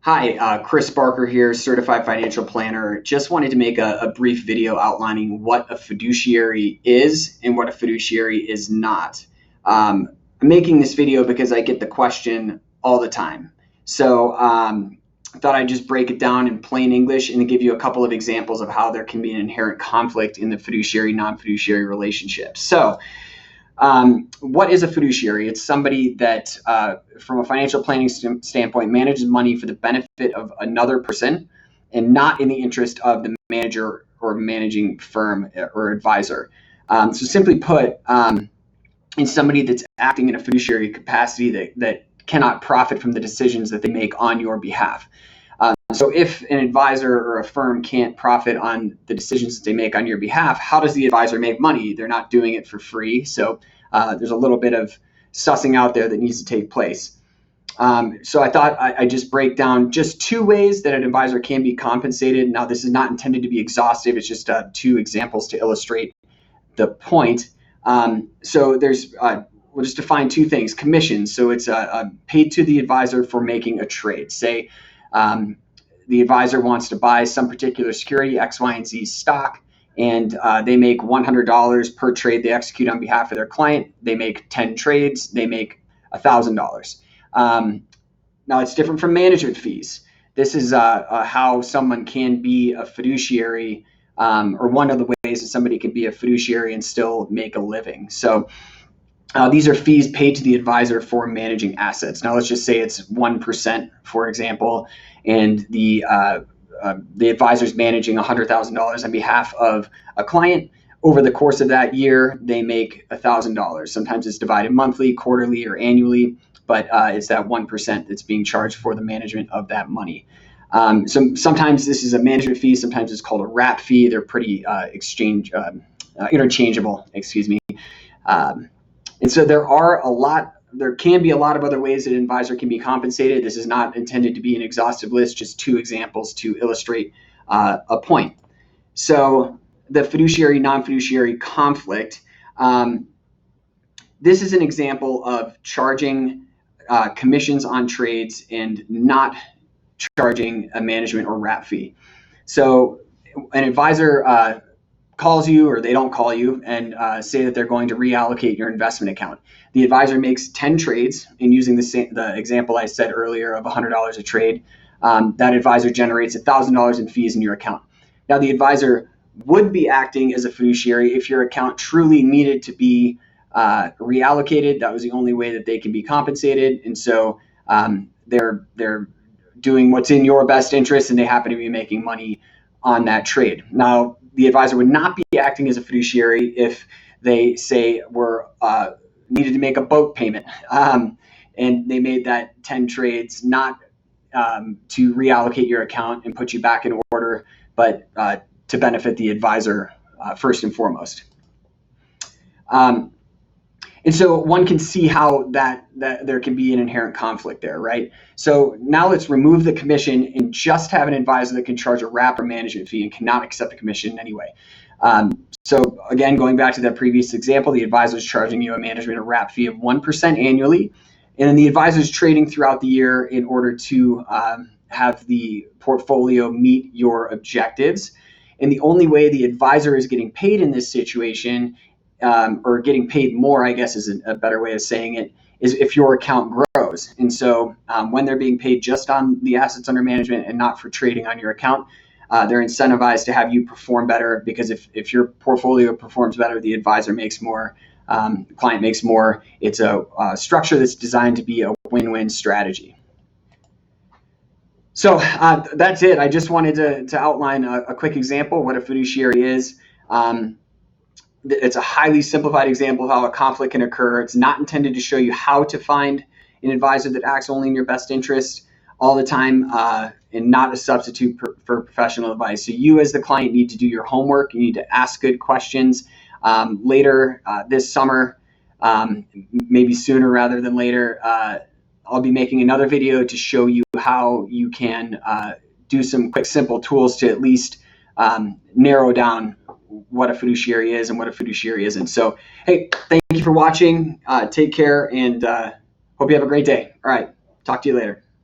Hi, Chris Barker here, certified financial planner. Just wanted to make a brief video outlining what a fiduciary is and what a fiduciary is not. I'm making this video because I get the question all the time. So I thought I'd just break it down in plain English and give you a couple of examples of how there can be an inherent conflict in the fiduciary non-fiduciary relationship. So what is a fiduciary? It's somebody that, from a financial planning standpoint, manages money for the benefit of another person and not in the interest of the manager or managing firm or advisor. So simply put, in somebody that's acting in a fiduciary capacity that cannot profit from the decisions that they make on your behalf. So if an advisor or a firm can't profit on the decisions that they make on your behalf, how does the advisor make money? They're not doing it for free. So there's a little bit of sussing out there that needs to take place. So I thought I'd just break down just two ways that an advisor can be compensated. Now, this is not intended to be exhaustive. It's just two examples to illustrate the point. So there's we'll just define two things. Commissions. So it's paid to the advisor for making a trade. Say the advisor wants to buy some particular security, X, Y, and Z stock, and they make $100 per trade they execute on behalf of their client. They make 10 trades, they make $1,000. Now, it's different from management fees. This is how someone can be a fiduciary, or one of the ways that somebody can be a fiduciary and still make a living. So these are fees paid to the advisor for managing assets. Now, let's just say it's 1%, for example, and the advisor is managing $100,000 on behalf of a client. Over the course of that year, they make $1,000. Sometimes it's divided monthly, quarterly, or annually, but it's that 1% that's being charged for the management of that money. So sometimes this is a management fee. Sometimes it's called a wrap fee. They're pretty interchangeable. Excuse me. And so there can be a lot of other ways that an advisor can be compensated. This is not intended to be an exhaustive list, just two examples to illustrate a point. So the fiduciary, non-fiduciary conflict, this is an example of charging commissions on trades and not charging a management or wrap fee. So an advisor calls you, or they don't call you, and say that they're going to reallocate your investment account. The advisor makes 10 trades, and using the example I said earlier of $100 a trade, that advisor generates $1,000 in fees in your account. Now, the advisor would be acting as a fiduciary if your account truly needed to be reallocated. That was the only way that they can be compensated, and so they're doing what's in your best interest, and they happen to be making money on that trade. Now, the advisor would not be acting as a fiduciary if they say needed to make a boat payment, and they made that 10 trades not to reallocate your account and put you back in order, but to benefit the advisor first and foremost. And so one can see how that there can be an inherent conflict there, right? So now let's remove the commission and just have an advisor that can charge a wrap or management fee and cannot accept a commission anyway. So again, going back to that previous example, the advisor is charging you a management or wrap fee of 1% annually, and then the advisor is trading throughout the year in order to have the portfolio meet your objectives. And the only way the advisor is getting paid in this situation, or getting paid more, I guess is a better way of saying it, is if your account grows. And so when they're being paid just on the assets under management and not for trading on your account, they're incentivized to have you perform better, because if your portfolio performs better, the advisor makes more, the client makes more. It's a structure that's designed to be a win-win strategy. So that's it. I just wanted to outline a quick example of what a fiduciary is. It's a highly simplified example of how a conflict can occur. It's not intended to show you how to find an advisor that acts only in your best interest all the time, and not a substitute for professional advice. So you as the client need to do your homework. You need to ask good questions. Later this summer, maybe sooner rather than later, I'll be making another video to show you how you can do some quick, simple tools to at least narrow down what a fiduciary is and what a fiduciary isn't. So, hey, thank you for watching. Take care, and hope you have a great day. All right, talk to you later.